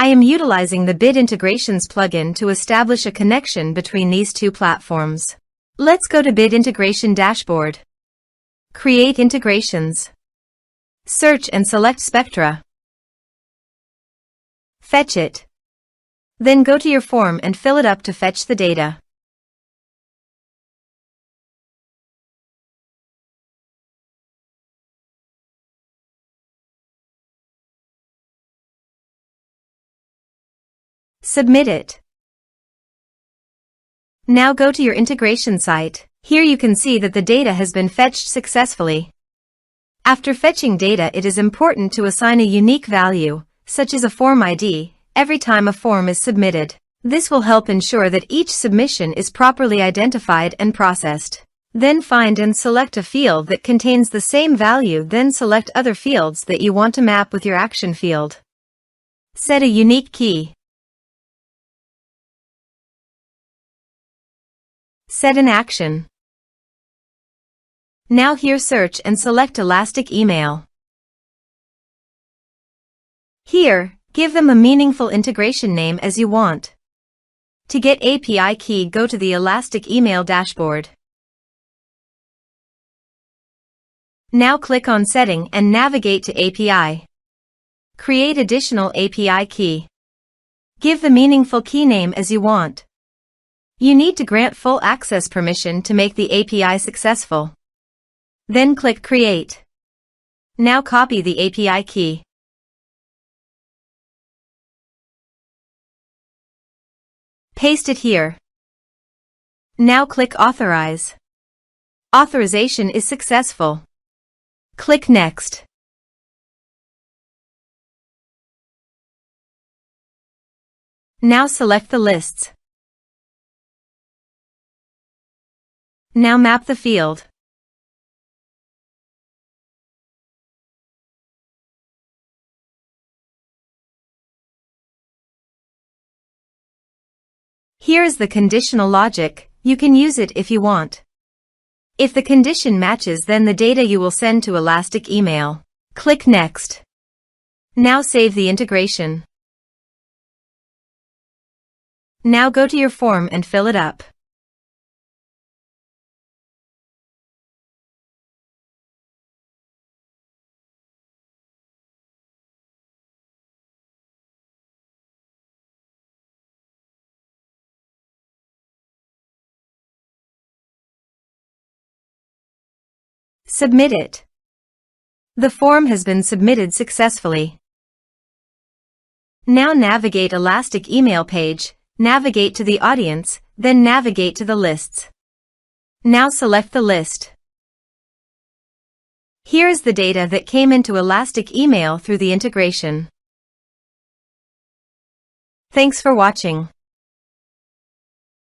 I am utilizing the Bid Integrations plugin to establish a connection between these two platforms. Let's go to Bid Integration Dashboard. Create integrations. Search and select Spectra. Fetch it. Then go to your form and fill it up to fetch the data. Submit it. Now go to your integration site. Here you can see that the data has been fetched successfully. After fetching data, it is important to assign a unique value, such as a form ID, every time a form is submitted. This will help ensure that each submission is properly identified and processed. Then find and select a field that contains the same value, then select other fields that you want to map with your action field. Set a unique key. Set an action. Now here search and select Elastic Email. Here, give them a meaningful integration name as you want. To get API key, go to the Elastic Email dashboard. Now click on Setting and navigate to API. Create additional API key. Give the meaningful key name as you want. You need to grant full access permission to make the API successful. Then click Create. Now copy the API key. Paste it here. Now click Authorize. Authorization is successful. Click Next. Now select the lists. Now map the field. Here is the conditional logic. You can use it if you want. If the condition matches, then the data you will send to Elastic Email. Click Next. Now save the integration. Now go to your form and fill it up. Submit it. The form has been submitted successfully. Now navigate Elastic Email page, navigate to the audience, then navigate to the lists. Now select the list. Here is the data that came into Elastic Email through the integration. Thanks for watching.